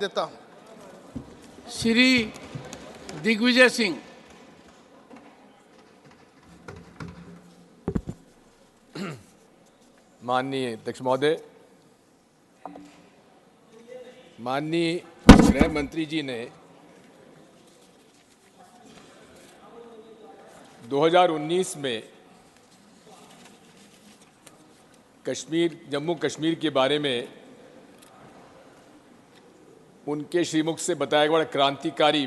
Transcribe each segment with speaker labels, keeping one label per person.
Speaker 1: देता हूं।
Speaker 2: श्री दिग्विजय सिंह।
Speaker 3: माननीय अध्यक्ष महोदय, माननीय गृह मंत्री जी ने 2019 में जम्मू कश्मीर के बारे में उनके श्रीमुख से बताया गया बड़ा क्रांतिकारी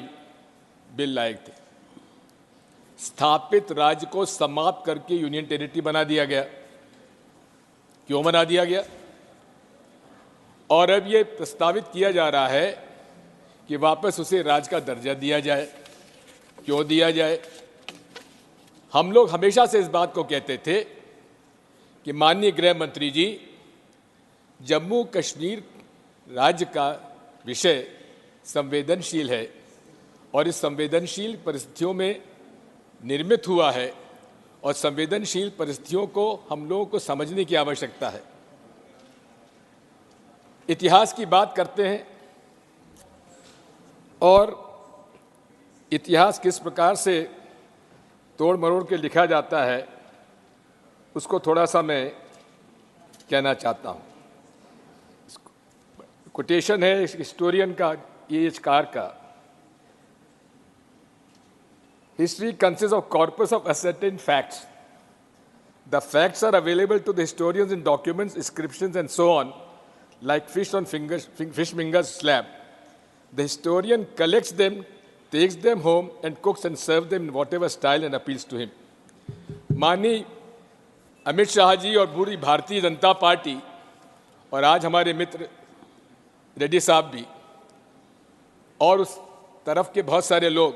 Speaker 3: बिल लाए थे। स्थापित राज्य को समाप्त करके यूनियन टेरिटरी बना दिया गया। क्यों बना दिया गया? और अब ये प्रस्तावित किया जा रहा है कि वापस उसे राज्य का दर्जा दिया जाए। क्यों दिया जाए? हम लोग हमेशा से इस बात को कहते थे कि माननीय गृह मंत्री जी, जम्मू कश्मीर राज्य का विषय संवेदनशील है और इस संवेदनशील परिस्थितियों में निर्मित हुआ है और संवेदनशील परिस्थितियों को हम लोगों को समझने की आवश्यकता है। इतिहास की बात करते हैं और इतिहास किस प्रकार से तोड़ मरोड़ के लिखा जाता है उसको थोड़ा सा मैं कहना चाहता हूँ। कोटेशन है हिस्टोरियन का, कार का। History consists of corpus of ascertained facts. The facts are available to the historians in documents, inscriptions, and so on, like fish on fishmonger's slab. The historian collects them, takes them home, and cooks and serves them in whatever style and appeals to him. माननीय अमित शाह जी और पूरी Bharatiya Janata party और आज हमारे मित्र रेड्डी साहब भी और उस तरफ के बहुत सारे लोग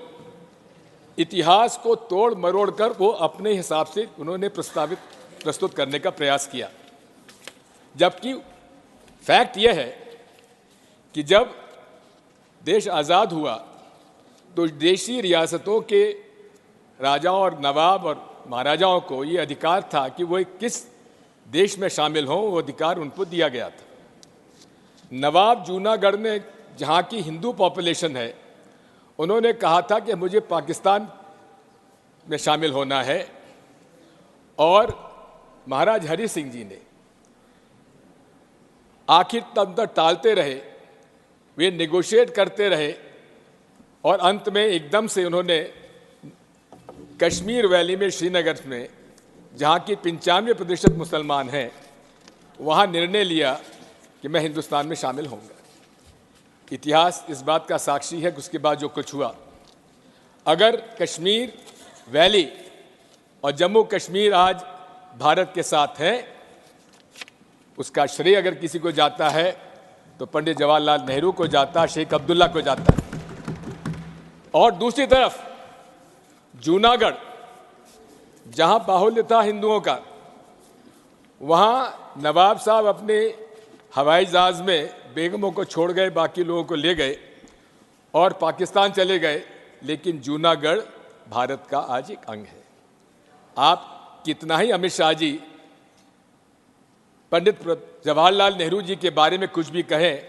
Speaker 3: इतिहास को तोड़ मरोड़ कर वो अपने हिसाब से उन्होंने प्रस्तुत करने का प्रयास किया। जबकि फैक्ट यह है कि जब देश आज़ाद हुआ तो देशी रियासतों के राजाओं और नवाब और महाराजाओं को ये अधिकार था कि वो किस देश में शामिल हों, वो अधिकार उनको दिया गया था। नवाब जूनागढ़ ने, जहाँ की हिंदू पॉपुलेशन है, उन्होंने कहा था कि मुझे पाकिस्तान में शामिल होना है और महाराज हरि सिंह जी ने आखिर तब तक टालते रहे, वे नेगोशिएट करते रहे और अंत में एकदम से उन्होंने कश्मीर वैली में, श्रीनगर में, जहाँ की 95% मुसलमान हैं, वहाँ निर्णय लिया कि मैं हिंदुस्तान में शामिल होऊंगा। इतिहास इस बात का साक्षी है कि उसके बाद जो कुछ हुआ, अगर कश्मीर वैली और जम्मू कश्मीर आज भारत के साथ है, उसका श्रेय अगर किसी को जाता है तो पंडित जवाहरलाल नेहरू को जाता, शेख अब्दुल्ला को जाता है। और दूसरी तरफ जूनागढ़, जहां बाहुल्य था हिंदुओं का, वहां नवाब साहब अपने हवाई जहाज में बेगमों को छोड़ गए, बाकी लोगों को ले गए और पाकिस्तान चले गए, लेकिन जूनागढ़ भारत का आज एक अंग है। आप कितना ही अमित शाह जी पंडित जवाहरलाल नेहरू जी के बारे में कुछ भी कहें,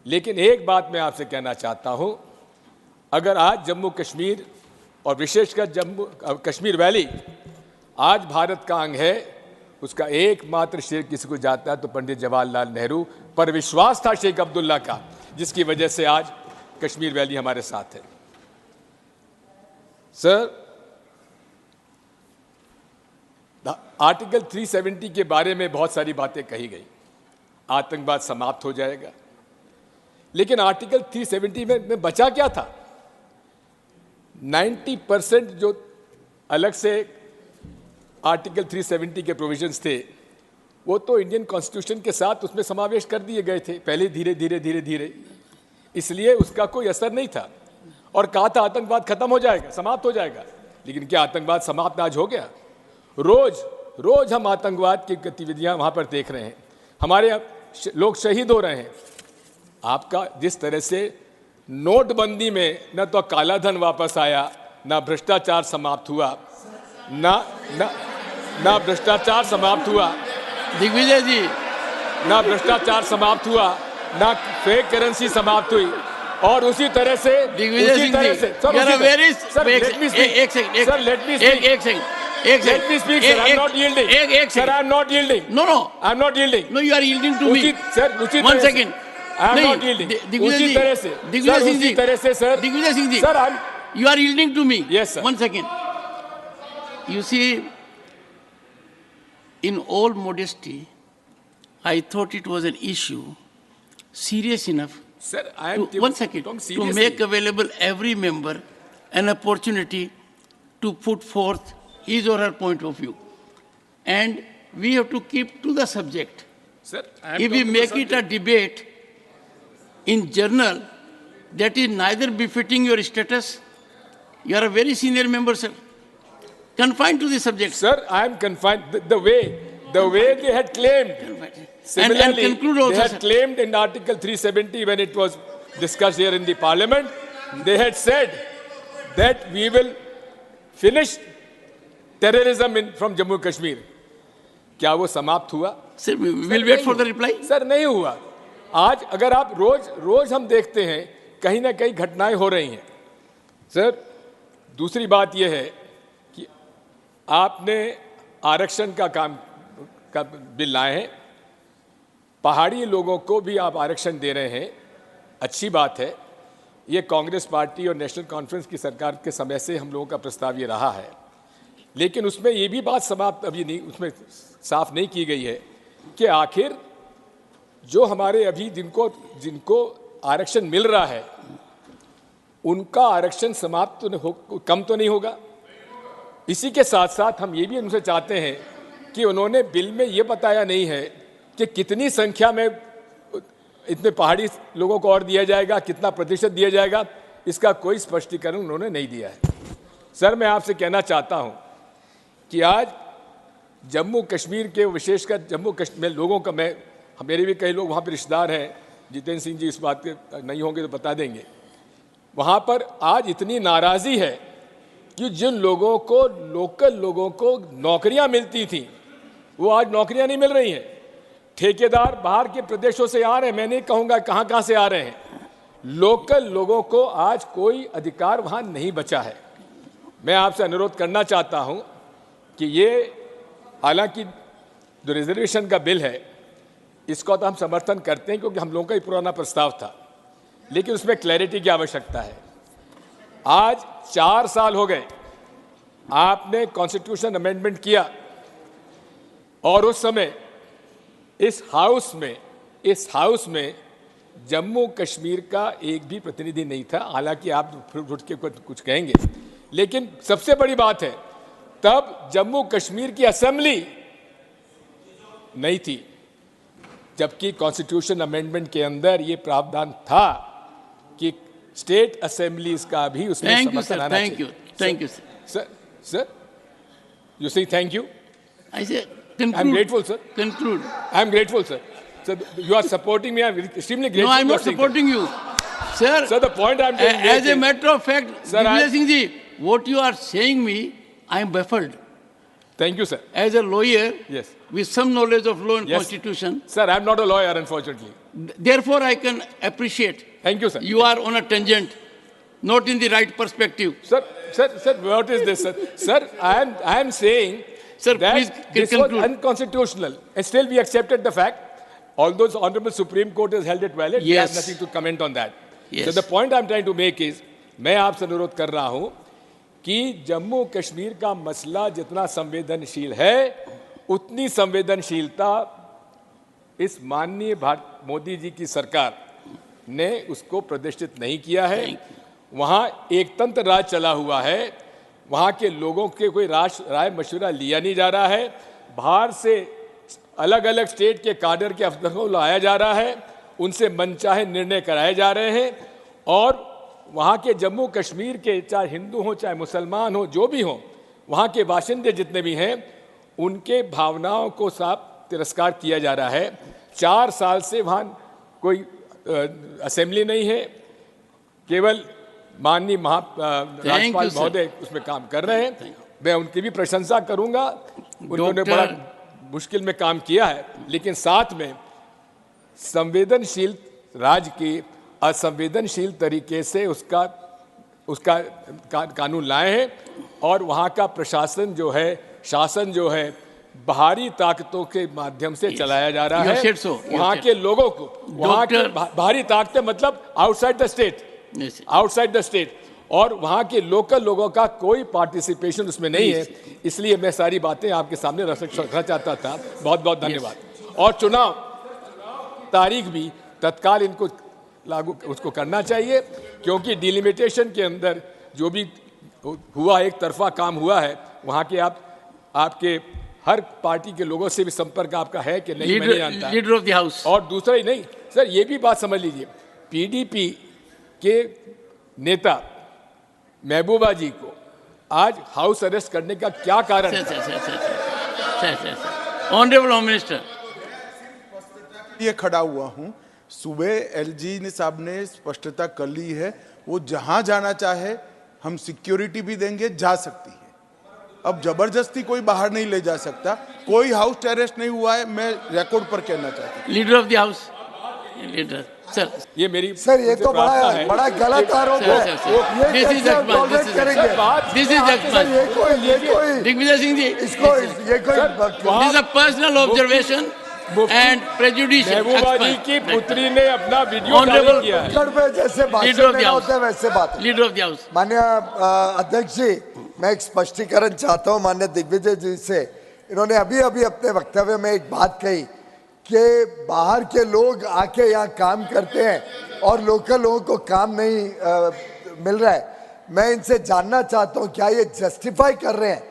Speaker 3: लेकिन एक बात मैं आपसे कहना चाहता हूं, अगर आज जम्मू कश्मीर और विशेषकर जम्मू कश्मीर वैली आज भारत का अंग है, उसका एकमात्र श्रेय किसी को जाता है तो पंडित जवाहरलाल नेहरू पर विश्वास था शेख अब्दुल्ला का, जिसकी वजह से आज कश्मीर वैली हमारे साथ है। सर, आर्टिकल 370 के बारे में बहुत सारी बातें कही गई। आतंकवाद समाप्त हो जाएगा, लेकिन आर्टिकल 370 में बचा क्या था? 90% जो अलग से आर्टिकल 370 के प्रोविजंस थे, वो तो इंडियन कॉन्स्टिट्यूशन के साथ उसमें समावेश कर दिए गए थे पहले, धीरे धीरे, इसलिए उसका कोई असर नहीं था। और कहा था आतंकवाद खत्म हो जाएगा, समाप्त हो जाएगा, लेकिन क्या आतंकवाद समाप्त आज हो गया? रोज हम आतंकवाद की गतिविधियां वहां पर देख रहे हैं, हमारे लोग शहीद हो रहे हैं। आपका जिस तरह से नोटबंदी में न तो काला धन वापस आया, न भ्रष्टाचार समाप्त हुआ, ना भ्रष्टाचार समाप्त हुआ,
Speaker 2: दिग्विजय जी,
Speaker 3: ना भ्रष्टाचार समाप्त हुआ ना फेक करेंसी समाप्त हुई और उसी तरह से
Speaker 2: Digvijay Singh ji, you are a very एक second
Speaker 3: sir, let me speak.
Speaker 2: एक second
Speaker 3: Let me speak, sir. I'm not yielding. Sir, I'm not yielding.
Speaker 2: No,
Speaker 3: I'm not yielding.
Speaker 2: no, you are yielding to me.
Speaker 3: Sir, उसी
Speaker 2: One
Speaker 3: तरह से-
Speaker 2: second.
Speaker 3: I'm
Speaker 2: नहीं,
Speaker 3: not yielding.
Speaker 2: Digvijay
Speaker 3: उसी
Speaker 2: जी,
Speaker 3: तरह से
Speaker 2: Digvijay
Speaker 3: sir,
Speaker 2: Singh
Speaker 3: उसी
Speaker 2: जी,
Speaker 3: तरह से sir,
Speaker 2: Digvijay Singh ji,
Speaker 3: sir, I'm
Speaker 2: you are yielding to me.
Speaker 3: Yes, sir.
Speaker 2: One second. You see, in all modesty, I thought it was an issue serious enough
Speaker 3: sir, I am
Speaker 2: one second,
Speaker 3: talking
Speaker 2: to
Speaker 3: seriously.
Speaker 2: make available every member an opportunity to put forth his or her point of view. And we have to keep to the subject.
Speaker 3: Sir, I am
Speaker 2: If we
Speaker 3: talking
Speaker 2: make
Speaker 3: the
Speaker 2: it a
Speaker 3: subject.
Speaker 2: debate in journal, that is neither befitting your status. You are a very senior member, sir. Confined to the subject.
Speaker 3: Sir, I am confined. The way they had claimed. Similarly,
Speaker 2: and conclude also,
Speaker 3: they had
Speaker 2: sir.
Speaker 3: claimed in Article 370 when it was discussed here in the Parliament, they had said that we will finish terrorism from Jammu Kashmir. क्या वो समाप्त हुआ?
Speaker 2: Sir, we will wait for the reply.
Speaker 3: Sir नहीं हुआ. आज अगर आप रोज हम देखते हैं कहीं ना कहीं घटनाएं हो रही हैं. सर दूसरी बात यह है कि आपने आरक्षण का बिल लाए हैं. पहाड़ी लोगों को भी आप आरक्षण दे रहे हैं, अच्छी बात है. ये कांग्रेस पार्टी और नेशनल कॉन्फ्रेंस की सरकार के समय से हम लोगों का प्रस्ताव ये रहा है. लेकिन उसमें ये भी बात समाप्त अभी नहीं, उसमें साफ नहीं की गई है कि आखिर जो हमारे अभी जिनको आरक्षण मिल रहा है उनका आरक्षण समाप्त तो कम तो नहीं होगा. इसी के साथ साथ हम ये भी उनसे चाहते हैं कि उन्होंने बिल में ये बताया नहीं है कि कितनी संख्या में इतने पहाड़ी लोगों को और दिया जाएगा, कितना प्रतिशत दिया जाएगा, इसका कोई स्पष्टीकरण उन्होंने नहीं दिया है. सर मैं आपसे कहना चाहता हूं कि आज जम्मू कश्मीर के विशेषकर जम्मू कश्मीर लोगों का मेरे भी कई लोग वहाँ पर रिश्तेदार हैं, जितेंद्र सिंह जी इस बात के नहीं होंगे तो बता देंगे. वहाँ पर आज इतनी नाराज़ी है कि जिन लोगों को लोकल लोगों को नौकरियाँ मिलती थी वो आज नौकरियाँ नहीं मिल रही हैं. ठेकेदार बाहर के प्रदेशों से आ रहे हैं, मैं नहीं कहूँगा कहाँ से आ रहे हैं. लोकल लोगों को आज कोई अधिकार वहाँ नहीं बचा है. मैं आपसे अनुरोध करना चाहता हूँ कि ये हालांकि जो रिजर्वेशन का बिल है इसको तो हम समर्थन करते हैं क्योंकि हम लोगों का ही पुराना प्रस्ताव था, लेकिन उसमें क्लैरिटी की आवश्यकता है. आज 4 साल हो गए आपने कॉन्स्टिट्यूशन अमेंडमेंट किया और उस समय इस हाउस में जम्मू कश्मीर का एक भी प्रतिनिधि नहीं था. हालांकि आप फिर उठ के कुछ कहेंगे, लेकिन सबसे बड़ी बात है तब जम्मू कश्मीर की असेंबली नहीं थी, जबकि कॉन्स्टिट्यूशन अमेंडमेंट के अंदर ये प्रावधान था कि स्टेट असेंबलीज का भी उसमें समर्थन आना चाहिए.
Speaker 2: थैंक यू
Speaker 3: सर यू से thank you.
Speaker 2: I say
Speaker 3: I am grateful, sir.
Speaker 2: Conclude.
Speaker 3: I am grateful, sir. So you are supporting me. I am extremely grateful.
Speaker 2: No, I am not supporting you, sir.
Speaker 3: Sir, the point I am trying to make
Speaker 2: as a matter of fact,
Speaker 3: Sir,
Speaker 2: Divyajit Singh ji, what you are saying me, I am baffled.
Speaker 3: Thank you, sir.
Speaker 2: As a lawyer,
Speaker 3: Yes.
Speaker 2: with some knowledge of law and
Speaker 3: Yes.
Speaker 2: constitution,
Speaker 3: Sir, I am not a lawyer, unfortunately.
Speaker 2: therefore I can appreciate.
Speaker 3: Thank you, sir.
Speaker 2: You are on a tangent, not in the right perspective.
Speaker 3: Sir, what is this, sir? Sir, I am saying
Speaker 2: Sir,
Speaker 3: that
Speaker 2: please
Speaker 3: this
Speaker 2: conclude.
Speaker 3: was unconstitutional, and still we accepted the fact. Although the Honorable Supreme Court has held it valid, we have
Speaker 2: Yes.
Speaker 3: nothing to comment on that.
Speaker 2: Yes.
Speaker 3: So the point I am trying to make is, मैं आपसे अनुरोध कर रहा हूं कि जम्मू कश्मीर का मसला जितना संवेदनशील है उतनी संवेदनशीलता इस माननीय मोदी जी की सरकार ने उसको प्रदर्शित नहीं किया है. वहाँ एक तंत्र राज चला हुआ है, वहाँ के लोगों के कोई राय मशवरा लिया नहीं जा रहा है. बाहर से अलग अलग स्टेट के काडर के अफसरों को लाया जा रहा है, उनसे मनचाहे निर्णय कराए जा रहे हैं और वहाँ के जम्मू कश्मीर के चाहे हिंदू हों चाहे मुसलमान हों जो भी हों, वहाँ के बाशिंदे जितने भी हैं उनके भावनाओं को साफ तिरस्कार किया जा रहा है. 4 साल से वहाँ कोई असेंबली नहीं है, केवल माननीय राज्यपाल महोदय उसमें काम कर रहे हैं. मैं उनकी भी प्रशंसा करूंगा, उन्होंने बड़ा मुश्किल में काम किया है, लेकिन साथ में राज्य की असंवेदनशील तरीके से उसका कानून लाए हैं और वहाँ का प्रशासन जो है, शासन जो है, बाहरी ताकतों के माध्यम से चलाया जा रहा
Speaker 2: You
Speaker 3: है।
Speaker 2: said so. You
Speaker 3: वहाँ
Speaker 2: said.
Speaker 3: के लोगों को, वहाँ के बाहरी ताकतें मतलब outside the state,
Speaker 2: Yes.
Speaker 3: Outside the state, और वहाँ के लोकल लोगों का कोई पार्टिसिपेशन उसमें नहीं है। इसलिए मैं सारी बातें आपके सामने रखना चाहता था। बहुत बहुत धन्यवाद। और चुनाव तारीख भी तत्काल इनको लागू उसको करना चाहिए, क्योंकि डिलिमिटेशन के अंदर जो भी हुआ, एक तरफा काम हुआ है, वहाँ के आपके हर पार्टी के लोगों से भी संपर्क आपका है कि नहीं, मैं नहीं जानता।
Speaker 2: Leader of the house.
Speaker 3: और दूसरा ही नहीं सर, ये भी बात समझ लीजिए, पीडीपी के नेता महबूबा जी को आज हाउस अरेस्ट करने का क्या कारण है?
Speaker 2: ऑनरेबल होम मिनिस्टर,
Speaker 1: ये खड़ा हुआ हूँ। सुबह एलजी ने साहब ने स्पष्टता कर ली है, वो जहां जाना चाहे हम सिक्योरिटी भी देंगे, जा सकती है। अब जबरदस्ती कोई बाहर नहीं ले जा सकता, कोई हाउस अरेस्ट नहीं हुआ है, मैं रिकॉर्ड पर कहना चाहता हूँ।
Speaker 2: Leader of the house, leader sir,
Speaker 3: ये मेरी
Speaker 4: सर ये तो बड़ा गलत आरोप है।
Speaker 2: This is Akbar, this is
Speaker 4: करेंगे
Speaker 2: This is Akbar.
Speaker 4: ये कोई
Speaker 2: दिग्विजय सिंह जी,
Speaker 4: इसको ये कोई
Speaker 2: this is a personal observation and prejudicial
Speaker 3: महबूबा जी की पुत्री ने अपना वीडियो
Speaker 2: Honorable-
Speaker 3: जारी किया है।
Speaker 4: उत्तर में जैसे
Speaker 2: Leader of
Speaker 4: भाषण
Speaker 2: the
Speaker 4: देना
Speaker 2: House.
Speaker 4: होता है वैसे बात है।
Speaker 2: Leader of the house.
Speaker 4: माननीय अध्यक्ष जी, मैं एक स्पष्टीकरण चाहता हूँ माननीय दिग्विजय जी से। इन्होंने अभी अभी अपने वक्तव्य में एक बात कही कि बाहर के लोग आके यहाँ काम करते हैं और लोकल लोगों को काम नहीं मिल रहा है। मैं इनसे जानना चाहता हूँ, क्या ये जस्टिफाई कर रहे हैं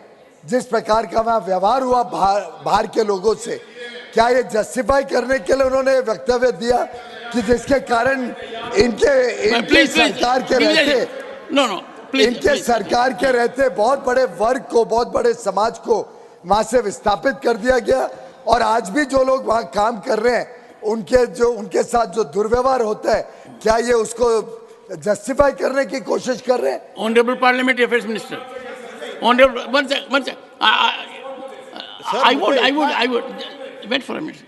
Speaker 4: जिस प्रकार का वहाँ व्यवहार हुआ बाहर के लोगों से, क्या ये जस्टिफाई करने के लिए उन्होंने वक्तव्य दिया कि जिसके कारण इनके सरकार के रहते इनके सरकार के रहते बहुत बड़े वर्ग को, बहुत बड़े समाज को वहां से विस्थापित कर दिया गया, और आज भी जो लोग वहां काम कर रहे हैं उनके साथ जो दुर्व्यवहार होता है, क्या ये उसको जस्टिफाई करने की कोशिश कर रहे हैं?
Speaker 2: Honourable parliamentary affairs minister, honourable one second, I would wait for a minute.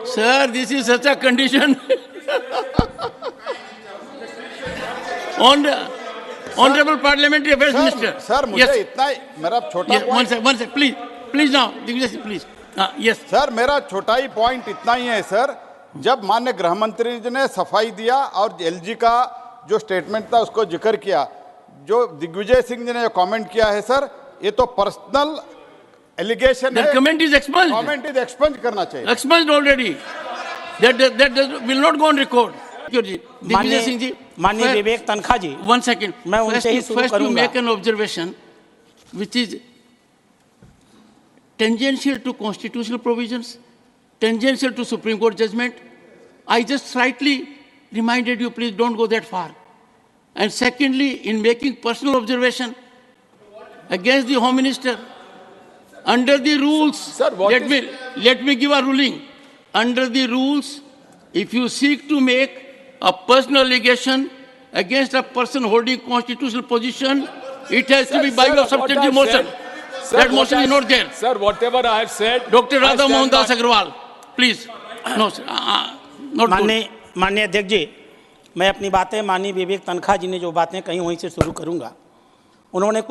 Speaker 2: Sir, this is such a condition. Honorable Parliamentary Affairs Minister.
Speaker 5: Sir मुझे
Speaker 2: Yes.
Speaker 5: इतना मेरा छोटा
Speaker 2: Yeah, one
Speaker 5: point
Speaker 2: sec, please now, Digvijay, please. Yes.
Speaker 5: Sir मेरा छोटा ही point इतना ही है sir, जब माननीय गृह मंत्री जी ने सफाई दिया और एलजी का जो स्टेटमेंट था उसको जिक्र किया, जो दिग्विजय सिंह जी ने जो कमेंट किया है सर, ये तो पर्सनल एलिगेशन
Speaker 2: The
Speaker 5: है।
Speaker 2: comment is expunged.
Speaker 5: Comment is expunge करना चाहिए।
Speaker 2: Expunged already. That will not go on record. Digvijay Singh ji.
Speaker 6: माननीय विवेक तनखा जी,
Speaker 2: One second.
Speaker 6: मैं उनसे ही शुरू
Speaker 2: First to
Speaker 6: करूंगा।
Speaker 2: make an observation which is tangential to constitutional provisions, tangential to Supreme Court judgment. I just slightly reminded you, please don't go that far. And secondly, in making personal observation against the Home Minister, under the rules,
Speaker 3: Sir, what
Speaker 2: let me give a ruling. Under the rules, if you seek to make a personal allegation against a person holding constitutional position, it has to be by way of substantive motion. That motion is not there.
Speaker 3: Sir, whatever I have said,
Speaker 2: Dr.
Speaker 3: I
Speaker 2: Radha
Speaker 3: stand
Speaker 2: Mohan Das
Speaker 3: by-
Speaker 2: Agarwal, please. No, sir. Not good.
Speaker 6: माननीय अध्यक्ष जी, मैं अपनी बातें माननीय विवेक तनखा जी ने जो बातें कही वहीं से शुरू करूंगा। उन्होंने कुछ